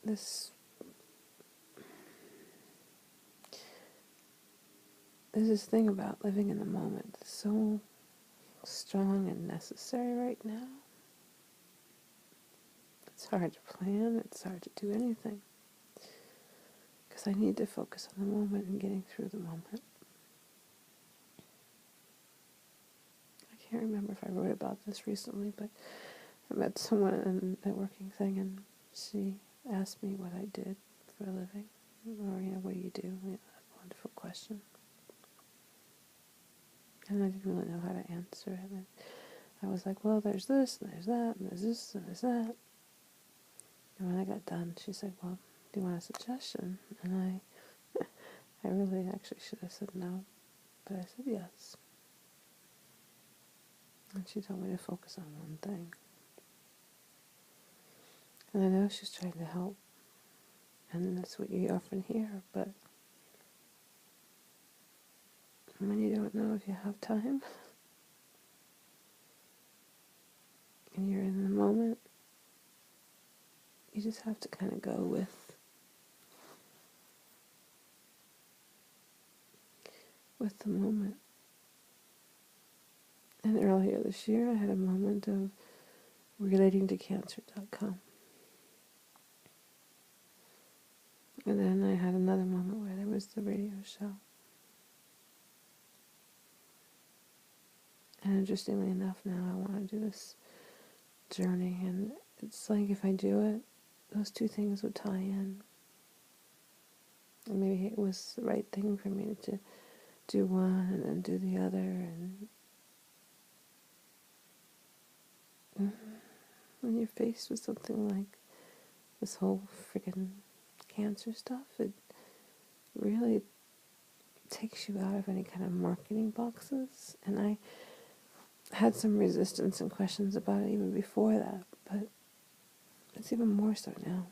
this there's this thing about living in the moment that's so strong and necessary right now. It's hard to plan, it's hard to do anything. Because I need to focus on the moment and getting through the moment. I can't remember if I wrote about this recently, but I met someone in a networking thing and she asked me what I did for a living. Or, what do you do? That wonderful question. And I didn't really know how to answer it. And I was like, well, there's this, and there's that, and there's this, and there's that. And when I got done, she said, well, do you want a suggestion? And I really actually should have said no, but I said yes. And she told me to focus on one thing. And I know she's trying to help, and that's what you often hear, but when you don't know if you have time, and you're in the moment, you just have to kind of go with the moment. And earlier this year, I had a moment of relating to cancer.com. And then I had another moment where there was the radio show. And interestingly enough, now I want to do this journey. And it's like if I do it, those two things would tie in. And maybe it was the right thing for me to do one and then do the other. And when you're faced with something like this whole freaking cancer stuff, it really takes you out of any kind of marketing boxes. And I had some resistance and questions about it even before that, but it's even more so now.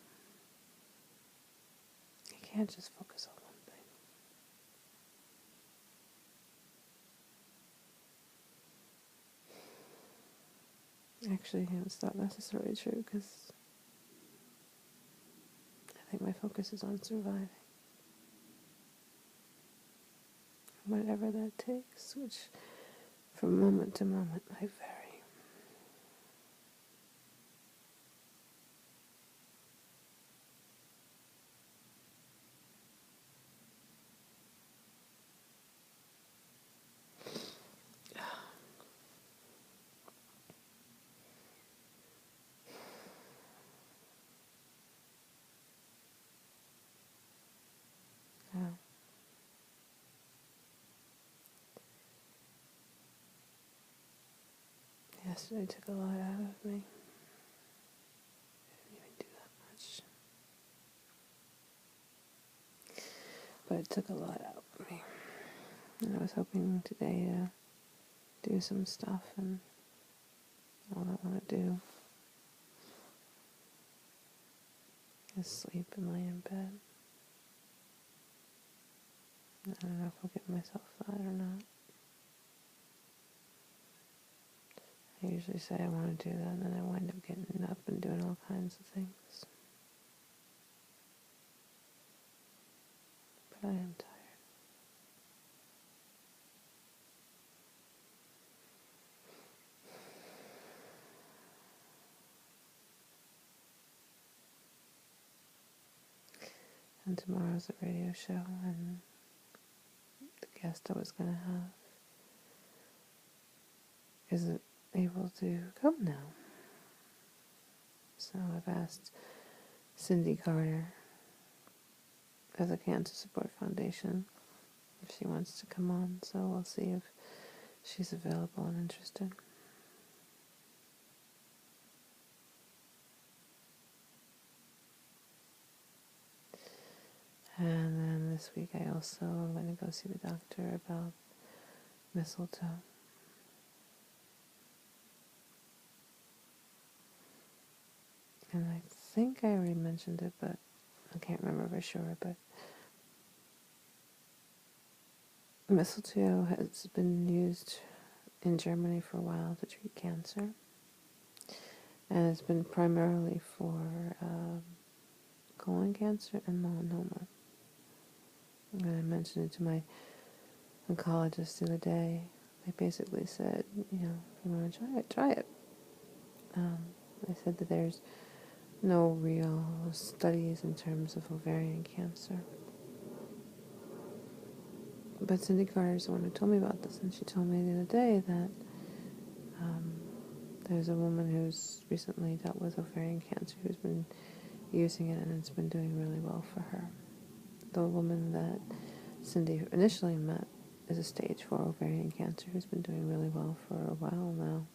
You can't just focus on one thing. Actually, it's not necessarily true, because I think my focus is on surviving. Whatever that takes, which from moment to moment might vary. Yeah. Yesterday took a lot out of me. I didn't even do that much. But it took a lot out of me. And I was hoping today to do some stuff, and all I want to do is sleep and lay in bed. I don't know if I'll give myself that or not. I usually say I want to do that, and then I wind up getting up and doing all kinds of things. But I am tired. And tomorrow's a radio show, and the guest I was going to have isn't able to come now. So I've asked Cindy Carter of the Cancer Support Foundation if she wants to come on, so we'll see if she's available and interested. And then this week I also am going to go see the doctor about mistletoe. And I think I already mentioned it, but I can't remember for sure, but mistletoe has been used in Germany for a while to treat cancer. And it's been primarily for colon cancer and melanoma. And I mentioned it to my oncologist the other day. They basically said, if you want to try it, try it. They said that there's no real studies in terms of ovarian cancer. But Cindy Carter's the one who told me about this, and she told me the other day that there's a woman who's recently dealt with ovarian cancer who's been using it, and it's been doing really well for her. The woman that Cindy initially met is a stage 4 ovarian cancer who's been doing really well for a while now,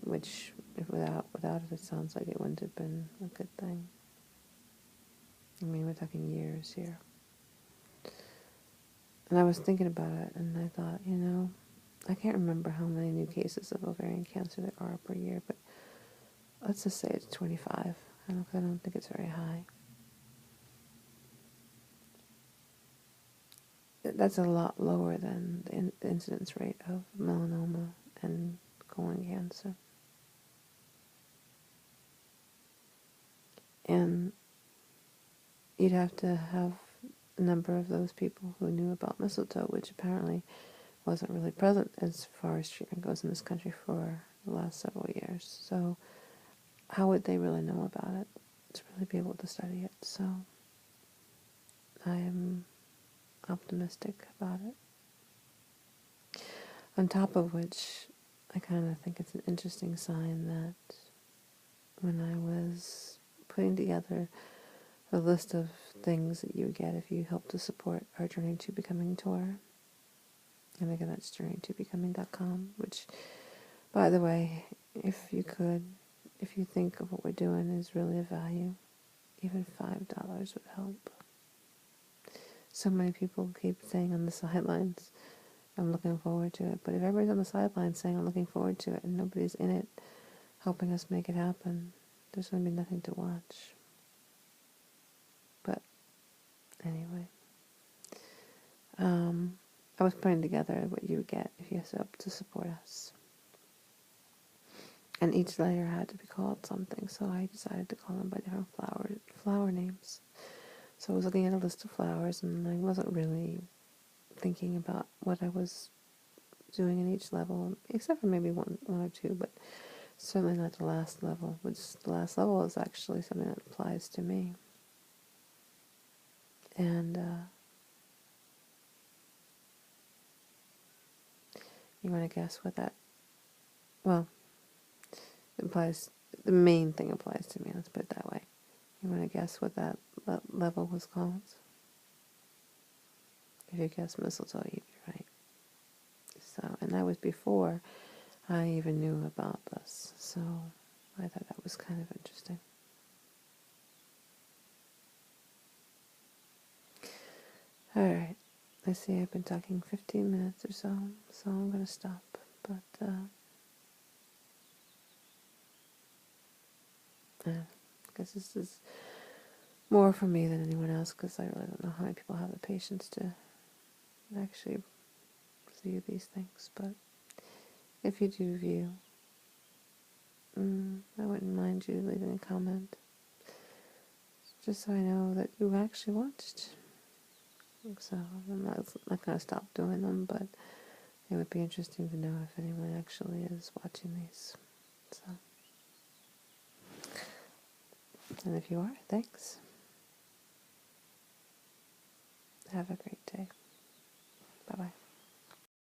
which, if without it sounds like it wouldn't have been a good thing. I mean, we're talking years here. And I was thinking about it, and I thought, I can't remember how many new cases of ovarian cancer there are per year, but let's just say it's 25. I don't think it's very high. That's a lot lower than the incidence rate of melanoma and colon cancer. And you'd have to have a number of those people who knew about mistletoe, which apparently wasn't really present as far as treatment goes in this country for the last several years. So how would they really know about it to really be able to study it? So I am optimistic about it. On top of which, I kind of think it's an interesting sign that when I was putting together a list of things that you would get if you help to support our Journey to Becoming tour, and again, that's journeytobecoming.com, which, by the way, if you think of what we're doing is really of value, even $5 would help. So many people keep saying on the sidelines, I'm looking forward to it. But if everybody's on the sidelines saying I'm looking forward to it and nobody's in it helping us make it happen, there's going to be nothing to watch. But anyway, I was putting together what you would get if you helped to support us. And each layer had to be called something, so I decided to call them by different flower names. So I was looking at a list of flowers, and I wasn't really thinking about what I was doing in each level, except for maybe one or two, but certainly not the last level, which the last level is actually something that applies to me. And you want to guess what that, well, the main thing applies to me, let's put it that way. You want to guess what that level was called? If you guess mistletoe, you'd be right. So, and that was before I even knew about this, so I thought that was kind of interesting. Alright, let's see, I've been talking 15 minutes or so I'm going to stop, but I guess this is more for me than anyone else, because I really don't know how many people have the patience to actually view these things, but if you do view, I wouldn't mind you leaving a comment, just so I know that you actually watched. So I'm not going to stop doing them, but it would be interesting to know if anyone actually is watching these. So, and if you are, thanks. Have a great day.